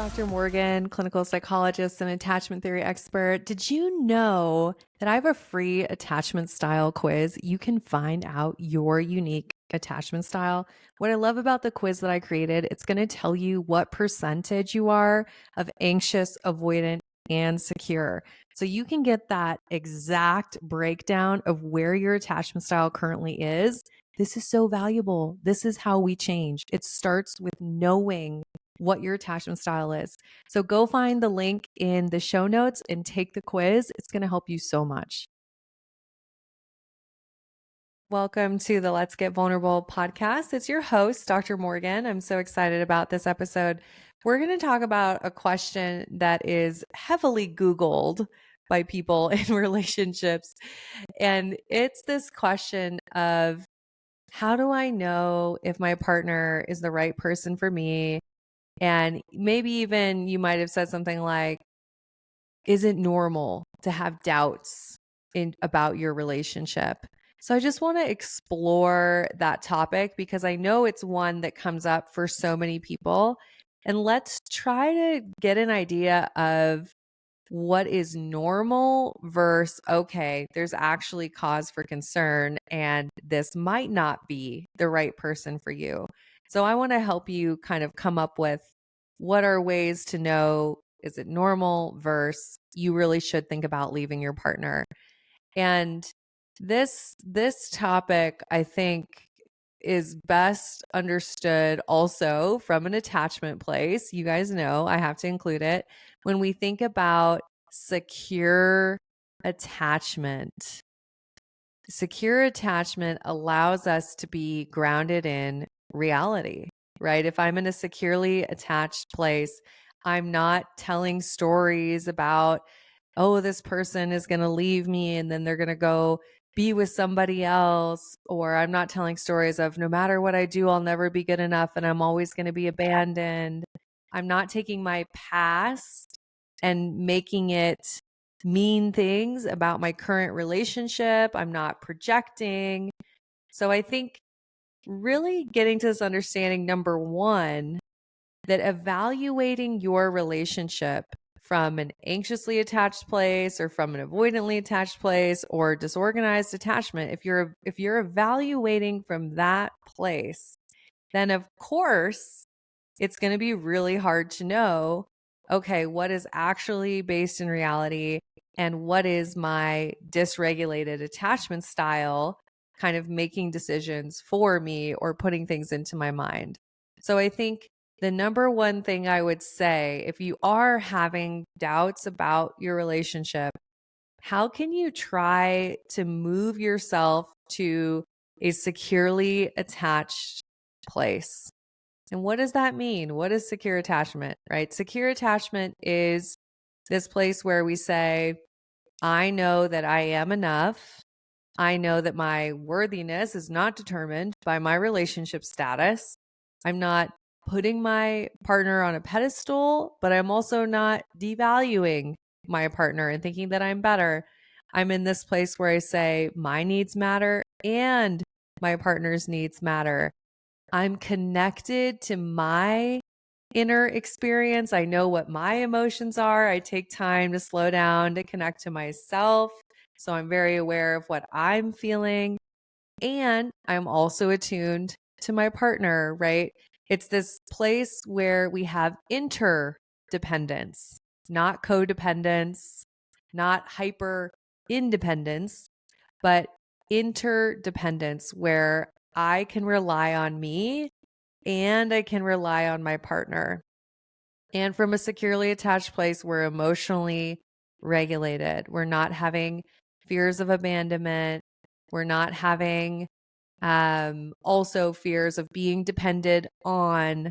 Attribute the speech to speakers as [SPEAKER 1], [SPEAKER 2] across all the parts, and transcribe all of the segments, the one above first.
[SPEAKER 1] Dr. Morgan, clinical psychologist and attachment theory expert. Did you know that I have a free attachment style quiz? You can find out your unique attachment style. What I love about the quiz that I created, it's going to tell you what percentage you are of anxious, avoidant, and secure. So you can get that exact breakdown of where your attachment style currently is. This is so valuable. This is how we change. It starts with knowing what your attachment style is. So go find the link in the show notes and take the quiz. It's going to help you so much. Welcome to the Let's Get Vulnerable podcast. It's your host, Dr. Morgan. I'm so excited about this episode. We're going to talk about a question that is heavily Googled by people in relationships. And it's this question of, how do I know if my partner is the right person for me? And maybe even you might have said something like, is it normal to have doubts about your relationship? So I just want to explore that topic because I know it's one that comes up for so many people. And let's try to get an idea of what is normal versus, okay, there's actually cause for concern and this might not be the right person for you. So I want to help you kind of come up with what are ways to know, is it normal versus you really should think about leaving your partner. And this topic, I think, is best understood also from an attachment place. You guys know I have to include it. When we think about secure attachment allows us to be grounded in reality, right? If I'm in a securely attached place, I'm not telling stories about, oh, this person is going to leave me and then they're going to go be with somebody else. Or I'm not telling stories of, no matter what I do, I'll never be good enough and I'm always going to be abandoned. I'm not taking my past and making it mean things about my current relationship. I'm not projecting. So I think really getting to this understanding, number one, that evaluating your relationship from an anxiously attached place or from an avoidantly attached place or disorganized attachment, if you're evaluating from that place, then of course it's going to be really hard to know, okay, what is actually based in reality and what is my dysregulated attachment style kind of making decisions for me or putting things into my mind. So I think the number one thing I would say, if you are having doubts about your relationship, how can you try to move yourself to a securely attached place? And what does that mean? What is secure attachment, right? Secure attachment is this place where we say, I know that I am enough. I know that my worthiness is not determined by my relationship status. I'm not putting my partner on a pedestal, but I'm also not devaluing my partner and thinking that I'm better. I'm in this place where I say my needs matter and my partner's needs matter. I'm connected to my inner experience. I know what my emotions are. I take time to slow down to connect to myself. So I'm very aware of what I'm feeling. And I'm also attuned to my partner, right? It's this place where we have interdependence, not codependence, not hyper independence, but interdependence where I can rely on me and I can rely on my partner. And from a securely attached place, we're emotionally regulated. We're not having fears of abandonment. We're not having also fears of being depended on,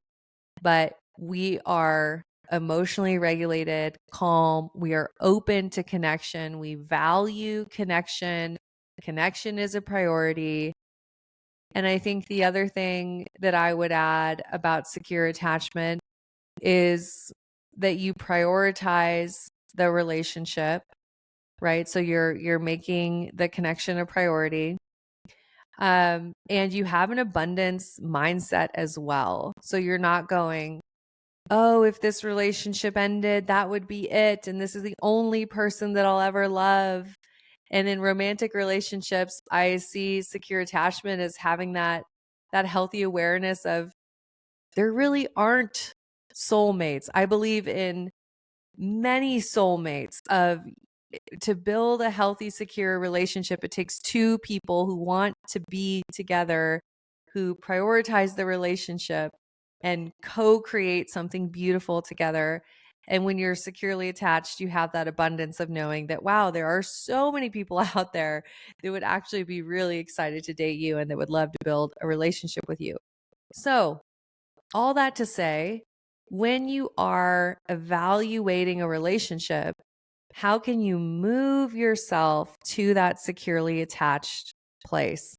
[SPEAKER 1] but we are emotionally regulated, calm. We are open to connection. We value connection. Connection is a priority. And I think the other thing that I would add about secure attachment is that you prioritize the relationship, right? So you're making the connection a priority. And you have an abundance mindset as well. So you're not going, oh, if this relationship ended, that would be it. And this is the only person that I'll ever love. And in romantic relationships, I see secure attachment as having that healthy awareness of there really aren't soulmates. I believe in many soulmates. Of to build a healthy, secure relationship, it takes two people who want to be together, who prioritize the relationship and co-create something beautiful together. And when you're securely attached, you have that abundance of knowing that, wow, there are so many people out there that would actually be really excited to date you and that would love to build a relationship with you. So, all that to say, when you are evaluating a relationship, how can you move yourself to that securely attached place?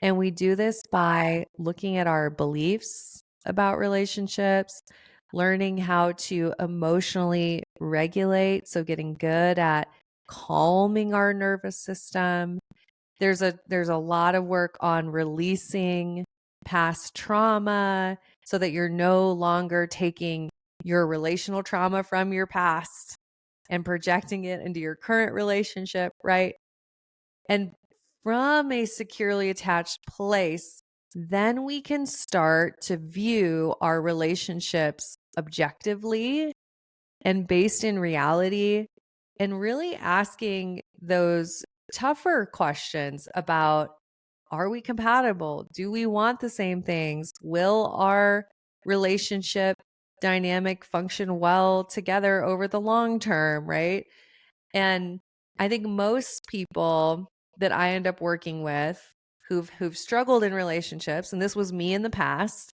[SPEAKER 1] And we do this by looking at our beliefs about relationships, learning how to emotionally regulate. So, getting good at calming our nervous system. There's a lot of work on releasing past trauma so that you're no longer taking your relational trauma from your past and projecting it into your current relationship, right? And from a securely attached place, then we can start to view our relationships objectively and based in reality, and really asking those tougher questions about, are we compatible? Do we want the same things? Will our relationship dynamic function well together over the long term, right? And I think most people that I end up working with who've struggled in relationships, and this was me in the past,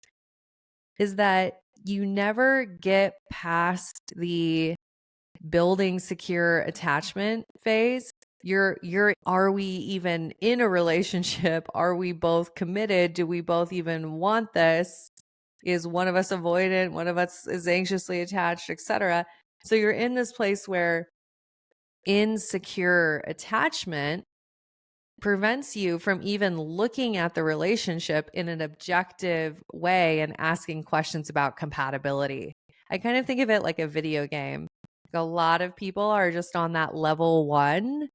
[SPEAKER 1] is that you never get past the building secure attachment phase. You're are we even in a relationship? Are we both committed? Do we both even want this? Is one of us avoidant, one of us is anxiously attached, etc. So you're in this place where insecure attachment prevents you from even looking at the relationship in an objective way and asking questions about compatibility. I kind of think of it like a video game. A lot of people are just on that level 1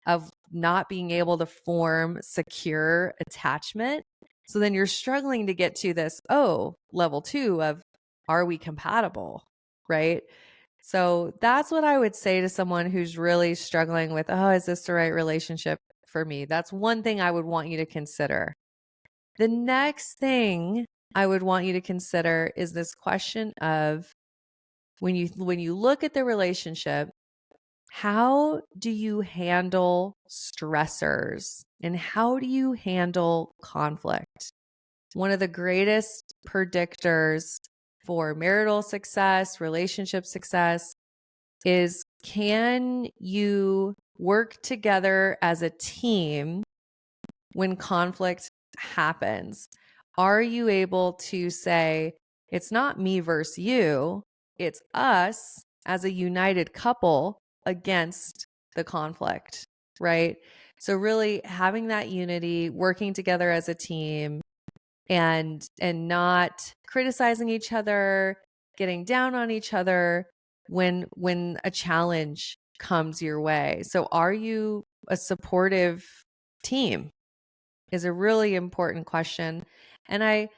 [SPEAKER 1] of not being able to form secure attachment. So then you're struggling to get to this, level 2 of, are we compatible? Right? So that's what I would say to someone who's really struggling with, is this the right relationship for me? That's one thing I would want you to consider. The next thing I would want you to consider is this question of, when you look at the relationship, how do you handle stressors and how do you handle conflict? One of the greatest predictors for marital success, relationship success, is, can you work together as a team when conflict happens? Are you able to say, it's not me versus you, it's us as a united couple against the conflict, right? So really having that unity, working together as a team, and not criticizing each other, getting down on each other when a challenge comes your way. So are you a supportive team is a really important question. And I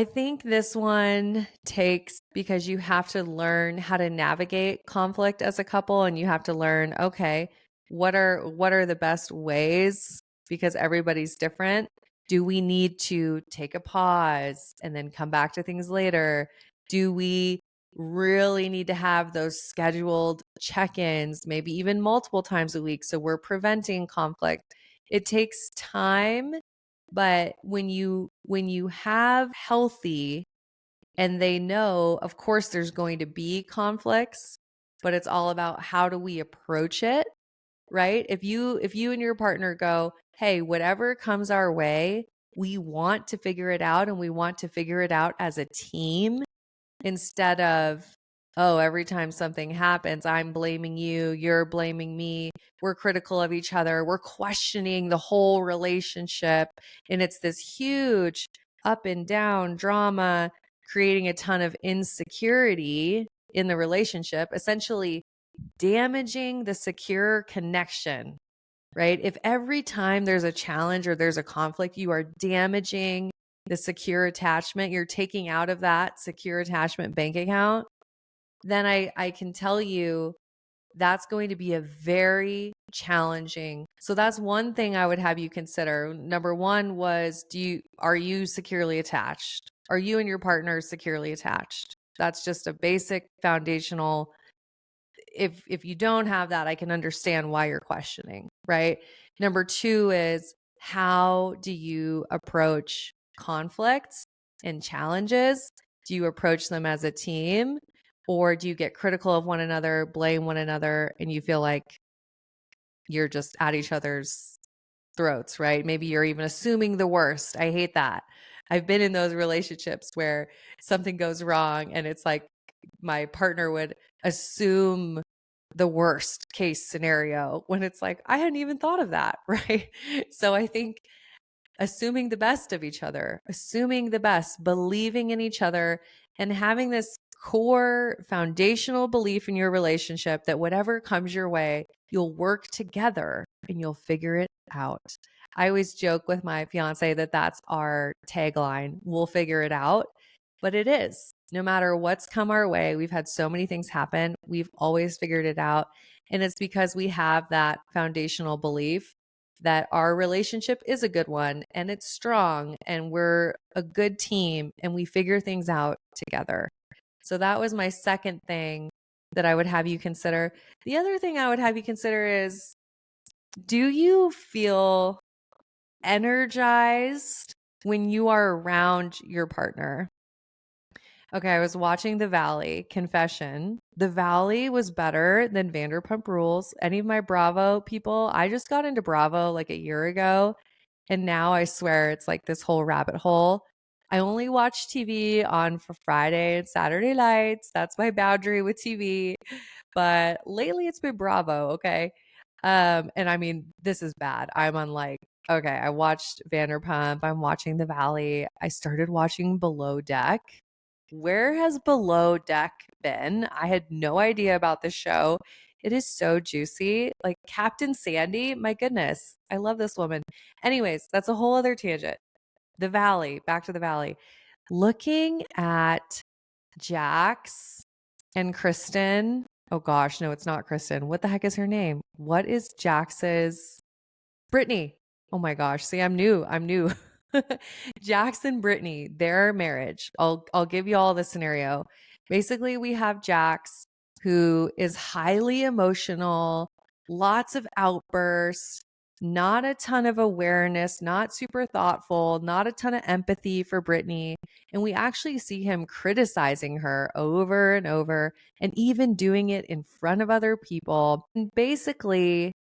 [SPEAKER 1] think this one takes, because you have to learn how to navigate conflict as a couple, and you have to learn, okay, what are the best ways, because everybody's different. Do we need to take a pause and then come back to things later? Do we really need to have those scheduled check-ins, maybe even multiple times a week, so we're preventing conflict? It takes time, but when you have healthy, and they know, of course there's going to be conflicts, but it's all about how do we approach it, right? If you and your partner go, hey, whatever comes our way, we want to figure it out, and we want to figure it out as a team, instead of, every time something happens, I'm blaming you, you're blaming me, we're critical of each other, we're questioning the whole relationship, and it's this huge up and down drama, creating a ton of insecurity in the relationship, essentially damaging the secure connection, right? If every time there's a challenge or there's a conflict, you are damaging the secure attachment, you're taking out of that secure attachment bank account, then I can tell you that's going to be a very challenging. So that's one thing I would have you consider. Number one was, are you securely attached? Are you and your partner securely attached? That's just a basic foundational. If you don't have that, I can understand why you're questioning, right? Number two is, how do you approach conflicts and challenges? Do you approach them as a team, or do you get critical of one another, blame one another, and you feel like you're just at each other's throats, right? Maybe you're even assuming the worst. I hate that. I've been in those relationships where something goes wrong and it's like my partner would assume the worst case scenario when it's like, I hadn't even thought of that, right? So I think assuming the best of each other, assuming the best, believing in each other, and having this core foundational belief in your relationship that whatever comes your way, you'll work together and you'll figure it out. I always joke with my fiance that that's our tagline. We'll figure it out. But it is. No matter what's come our way, we've had so many things happen. We've always figured it out. And it's because we have that foundational belief that our relationship is a good one and it's strong and we're a good team and we figure things out together. So that was my second thing that I would have you consider. The other thing I would have you consider is, do you feel energized when you are around your partner? Okay, I was watching The Valley. Confession. The Valley was better than Vanderpump Rules. Any of my Bravo people, I just got into Bravo like a year ago. And now I swear it's like this whole rabbit hole. I only watch TV on for Friday and Saturday nights. That's my boundary with TV. But lately it's been Bravo, okay? And I mean, this is bad. I'm on like, okay, I watched Vanderpump. I'm watching The Valley. I started watching Below Deck. Where has Below Deck been? I had no idea about this show. It is so juicy. Like Captain Sandy, my goodness. I love this woman. Anyways, that's a whole other tangent. The Valley, back to The Valley. Looking at Jax and Kristen. Oh gosh, no, it's not Kristen. What the heck is her name? What is Jax's? Brittany. Oh my gosh. See, I'm new. Jax and Brittany, their marriage. I'll give you all the scenario. Basically, we have Jax, who is highly emotional, lots of outbursts, not a ton of awareness, not super thoughtful, not a ton of empathy for Brittany. And we actually see him criticizing her over and over and even doing it in front of other people. And basically,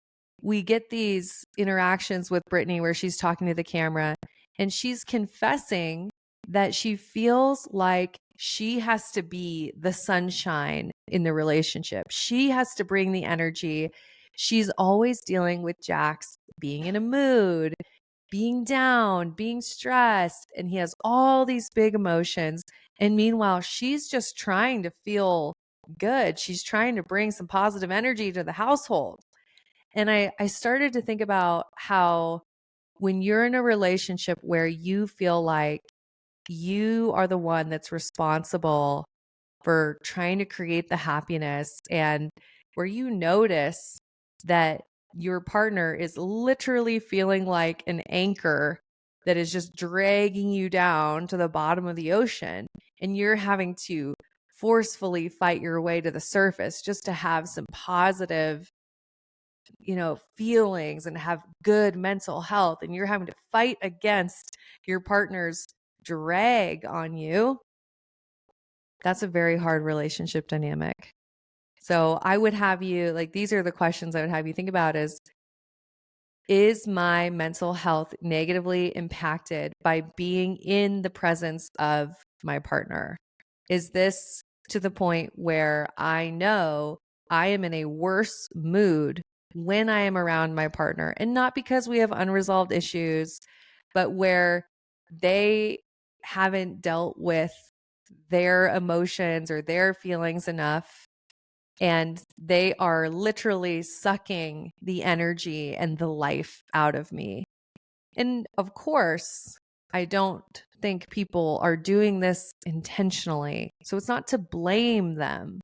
[SPEAKER 1] we get these interactions with Brittany where she's talking to the camera and she's confessing that she feels like she has to be the sunshine in the relationship. She has to bring the energy. She's always dealing with Jax being in a mood, being down, being stressed, and he has all these big emotions. And meanwhile, she's just trying to feel good. She's trying to bring some positive energy to the household. And I started to think about how when you're in a relationship where you feel like you are the one that's responsible for trying to create the happiness, and where you notice that your partner is literally feeling like an anchor that is just dragging you down to the bottom of the ocean, and you're having to forcefully fight your way to the surface just to have some positive feelings and have good mental health, and you're having to fight against your partner's drag on you, that's a very hard relationship dynamic. So I would have you, like, these are the questions I would have you think about is my mental health negatively impacted by being in the presence of my partner? Is this to the point where I know I am in a worse mood when I am around my partner? And not because we have unresolved issues, but where they haven't dealt with their emotions or their feelings enough, and they are literally sucking the energy and the life out of me. And of course, I don't think people are doing this intentionally. So it's not to blame them,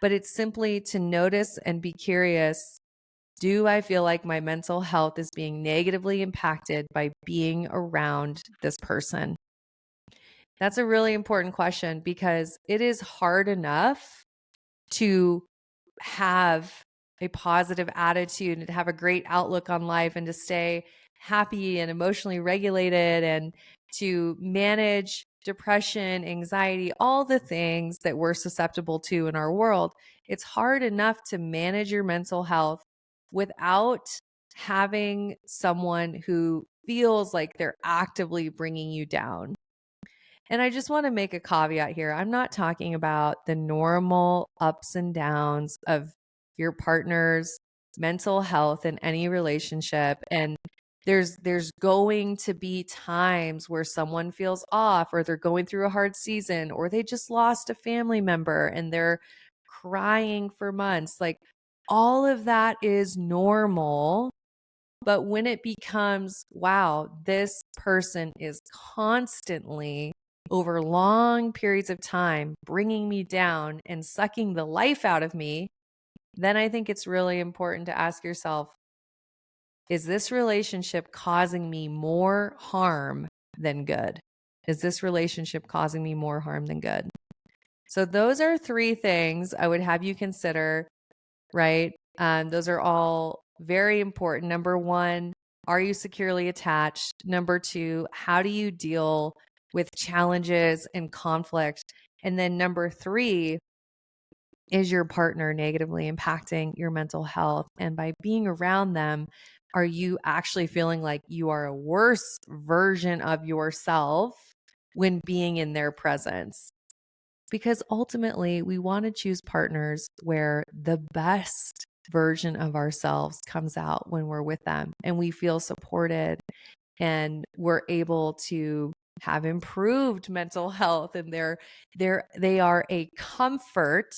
[SPEAKER 1] but it's simply to notice and be curious. Do I feel like my mental health is being negatively impacted by being around this person? That's a really important question because it is hard enough to have a positive attitude and to have a great outlook on life and to stay happy and emotionally regulated and to manage depression, anxiety, all the things that we're susceptible to in our world. It's hard enough to manage your mental health without having someone who feels like they're actively bringing you down. And I just want to make a caveat here. I'm not talking about the normal ups and downs of your partner's mental health in any relationship. And there's going to be times where someone feels off or they're going through a hard season or they just lost a family member and they're crying for months. Like all of that is normal. But when it becomes, wow, this person is constantly over long periods of time bringing me down and sucking the life out of me, then I think it's really important to ask yourself, is this relationship causing me more harm than good? Is this relationship causing me more harm than good? So those are three things I would have you consider, right? Those are all very important. Number one, are you securely attached? Number two, how do you deal with challenges and conflict? And then number three, is your partner negatively impacting your mental health? And by being around them, are you actually feeling like you are a worse version of yourself when being in their presence? Because ultimately, we want to choose partners where the best version of ourselves comes out when we're with them and we feel supported and we're able to have improved mental health and they are a comfort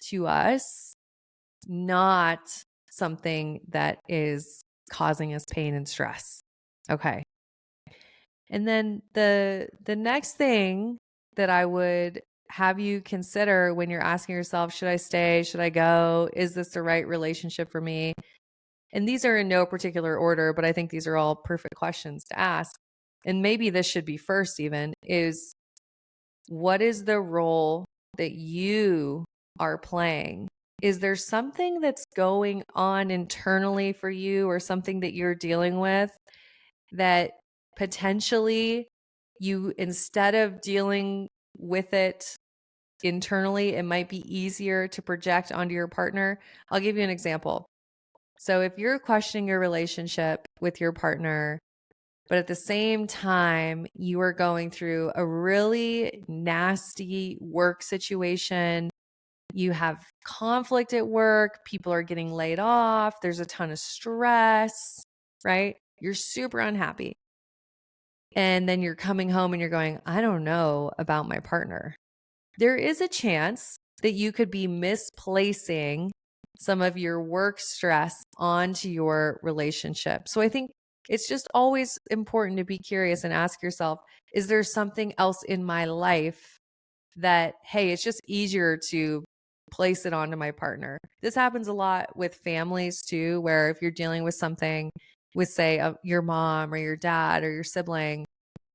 [SPEAKER 1] to us, not something that is causing us pain and stress. Okay. And then the next thing that I would have you consider when you're asking yourself, should I stay? Should I go? Is this the right relationship for me? And these are in no particular order, but I think these are all perfect questions to ask. And maybe this should be first, even, is what is the role that you are playing? Is there something that's going on internally for you or something that you're dealing with that potentially you, instead of dealing with it internally, it might be easier to project onto your partner? I'll give you an example. So if you're questioning your relationship with your partner, but at the same time, you are going through a really nasty work situation, you have conflict at work, people are getting laid off, there's a ton of stress, right? You're super unhappy. And then you're coming home and you're going, I don't know about my partner. There is a chance that you could be misplacing some of your work stress onto your relationship. So I think it's just always important to be curious and ask yourself, is there something else in my life that, hey, it's just easier to place it onto my partner? This happens a lot with families too, where if you're dealing with something with, say, your mom or your dad or your sibling,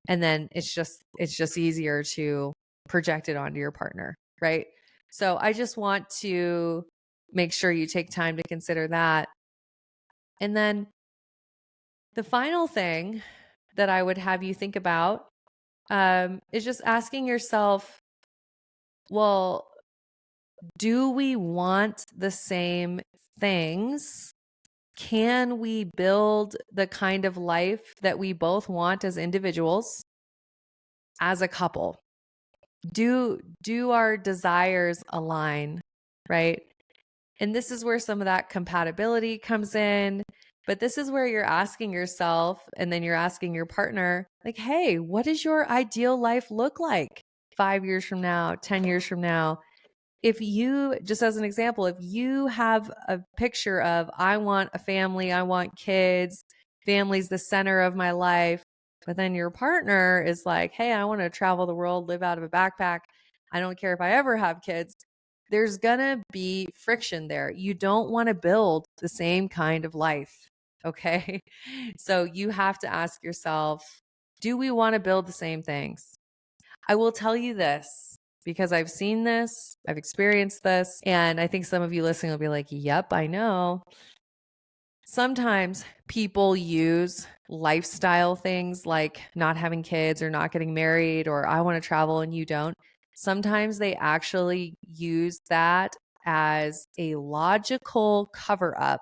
[SPEAKER 1] and then it's just easier to project it onto your partner, right? So I just want to make sure you take time to consider that. And then the final thing that I would have you think about is just asking yourself, well, do we want the same things? Can we build the kind of life that we both want as individuals, as a couple? Do our desires align, right? And this is where some of that compatibility comes in. But this is where you're asking yourself and then you're asking your partner, like, hey, what does your ideal life look like? 5 years from now, 10 years from now, if you, just as an example, if you have a picture of, I want a family, I want kids, family's the center of my life, but then your partner is like, hey, I want to travel the world, live out of a backpack. I don't care if I ever have kids. There's going to be friction there. You don't want to build the same kind of life. Okay. So you have to ask yourself, do we want to build the same things? I will tell you this because I've seen this, I've experienced this, and I think some of you listening will be like, yep, I know. Sometimes people use lifestyle things like not having kids or not getting married or I want to travel and you don't. Sometimes they actually use that as a logical cover up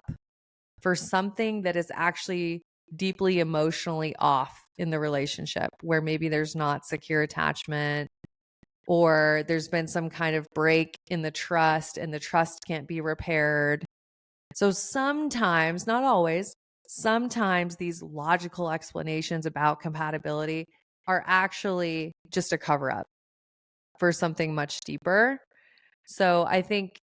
[SPEAKER 1] for something that is actually deeply emotionally off in the relationship, where maybe there's not secure attachment or there's been some kind of break in the trust and the trust can't be repaired. So sometimes, not always, sometimes these logical explanations about compatibility are actually just a cover up for something much deeper. So I think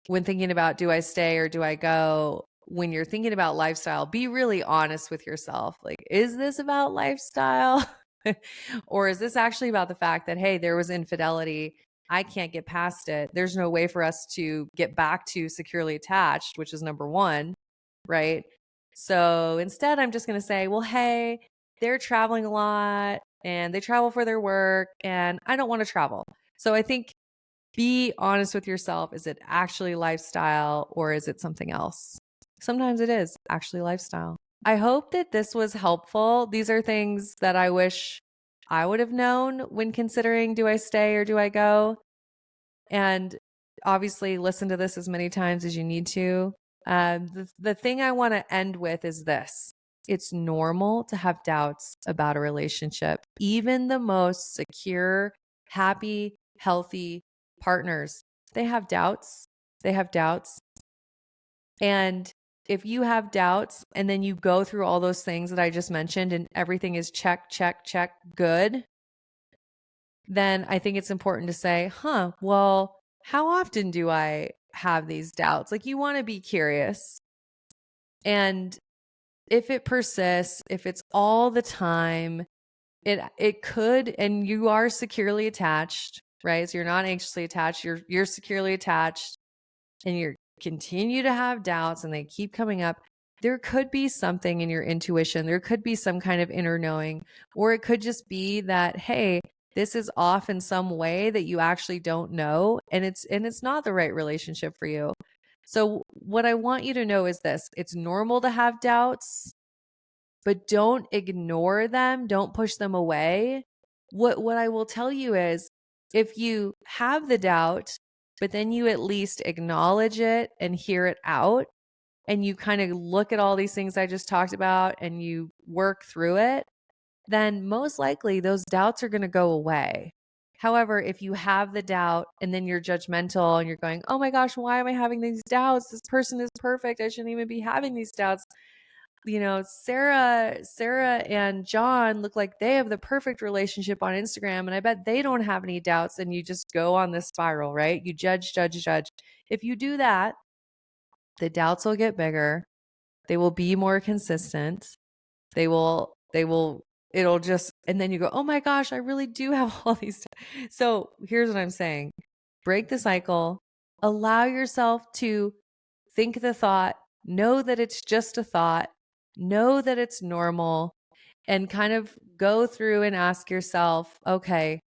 [SPEAKER 1] when thinking about, do I stay or do I go? When you're thinking about lifestyle, be really honest with yourself. Like, is this about lifestyle? Or is this actually about the fact that, hey, there was infidelity? I can't get past it. There's no way for us to get back to securely attached, which is number one, right? So instead, I'm just going to say, well, hey, they're traveling a lot and they travel for their work and I don't want to travel. So I think be honest with yourself. Is it actually lifestyle or is it something else? Sometimes it is actually lifestyle. I hope that this was helpful. These are things that I wish I would have known when considering, do I stay or do I go? And obviously listen to this as many times as you need to. The thing I want to end with is this. It's normal to have doubts about a relationship. Even the most secure, happy, healthy partners, they have doubts. They have doubts. And if you have doubts and then you go through all those things that I just mentioned and everything is check, check, check, good, then I think it's important to say, well, how often do I have these doubts? Like, you want to be curious. And if it persists, if it's all the time, it could, and you are securely attached, right? So you're not anxiously attached, you're securely attached, and you continue to have doubts and they keep coming up. There could be something in your intuition. There could be some kind of inner knowing, or it could just be that, hey, this is off in some way that you actually don't know, and it's not the right relationship for you. So what I want you to know is this: it's normal to have doubts, but don't ignore them, don't push them away. What I will tell you is, if you have the doubt, but then you at least acknowledge it and hear it out, and you kind of look at all these things I just talked about and you work through it, then most likely those doubts are going to go away. However, if you have the doubt and then you're judgmental and you're going, oh my gosh, why am I having these doubts? This person is perfect. I shouldn't even be having these doubts. You know, Sarah and John look like they have the perfect relationship on Instagram, and I bet they don't have any doubts. And you just go on this spiral, right? You judge, judge, judge. If you do that, the doubts will get bigger. They will be more consistent. It'll just, and then you go, oh my gosh, I really do have all these. So here's what I'm saying: break the cycle, allow yourself to think the thought, know that it's just a thought, know that it's normal, and kind of go through and ask yourself, okay,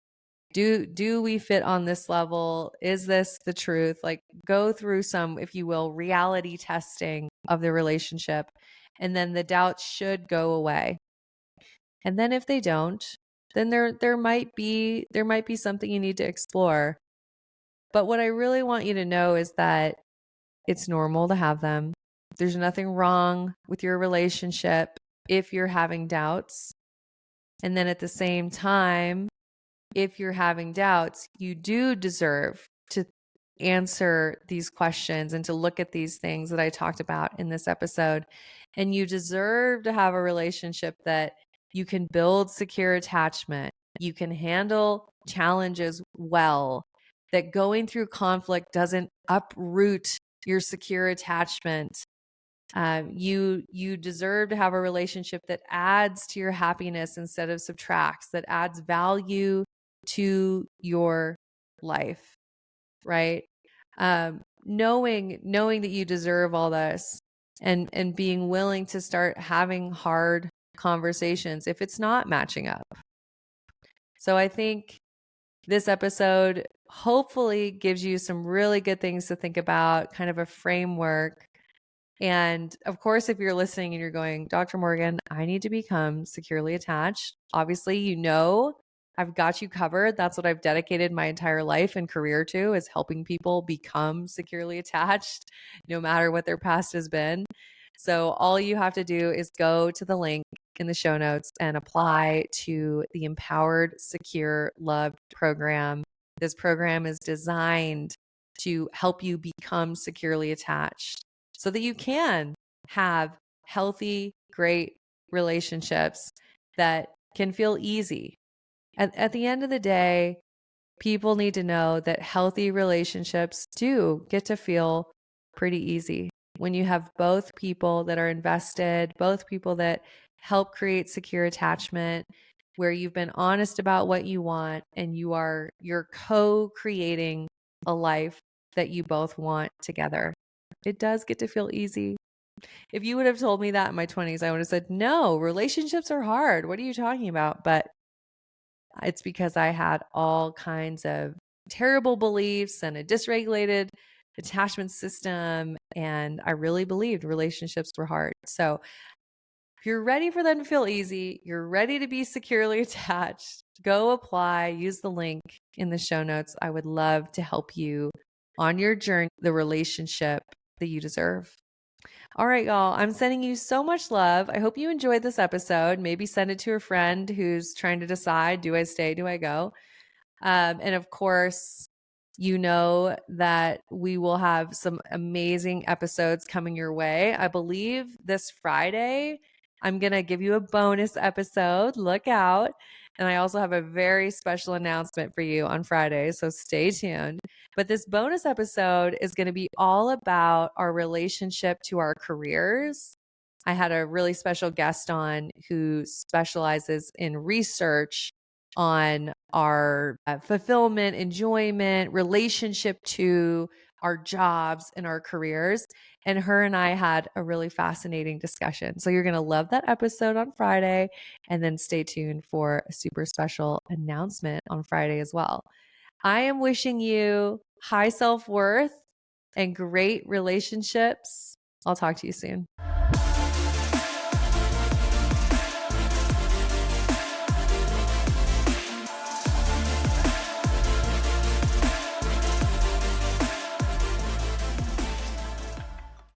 [SPEAKER 1] do we fit on this level? Is this the truth? Like, go through some, if you will, reality testing of the relationship, and then the doubts should go away. And then if they don't, then there might be something you need to explore. But what I really want you to know is that it's normal to have them. There's nothing wrong with your relationship if you're having doubts. And then at the same time, if you're having doubts, you do deserve to answer these questions and to look at these things that I talked about in this episode. And you deserve to have a relationship that you can build secure attachment. you can handle challenges well, that going through conflict doesn't uproot your secure attachment. You deserve to have a relationship that adds to your happiness instead of subtracts, that adds value to your life, right? Knowing that you deserve all this, and being willing to start having hard conversations if it's not matching up. So I think this episode hopefully gives you some really good things to think about, kind of a framework. And of course, if you're listening and you're going, Dr. Morgan, I need to become securely attached. Obviously, I've got you covered. That's what I've dedicated my entire life and career to, is helping people become securely attached, no matter what their past has been. So all you have to do is go to the link in the show notes and apply to the Empowered Secure Loved program. This program is designed to help you become securely attached so that you can have healthy, great relationships that can feel easy. At the end of the day, people need to know that healthy relationships do get to feel pretty easy when you have both people that are invested, both people that help create secure attachment, where you've been honest about what you want and you're co-creating a life that you both want together. It does get to feel easy. If you would have told me that in my 20s, I would have said, no, relationships are hard. What are you talking about? But it's because I had all kinds of terrible beliefs and a dysregulated attachment system. And I really believed relationships were hard. So if you're ready for them to feel easy, you're ready to be securely attached, go apply, use the link in the show notes. I would love to help you on your journey, the relationship that you deserve. All right, y'all. I'm sending you so much love. I hope you enjoyed this episode. Maybe send it to a friend who's trying to decide, do I stay? Do I go? And of course, you know that we will have some amazing episodes coming your way. I believe this Friday, I'm going to give you a bonus episode. Look out. And I also have a very special announcement for you on Friday. So stay tuned. But this bonus episode is going to be all about our relationship to our careers. I had a really special guest on who specializes in research on our fulfillment, enjoyment, relationship to our jobs and our careers. And her and I had a really fascinating discussion. So you're going to love that episode on Friday. And then stay tuned for a super special announcement on Friday as well. I am wishing you high self-worth and great relationships. I'll talk to you soon.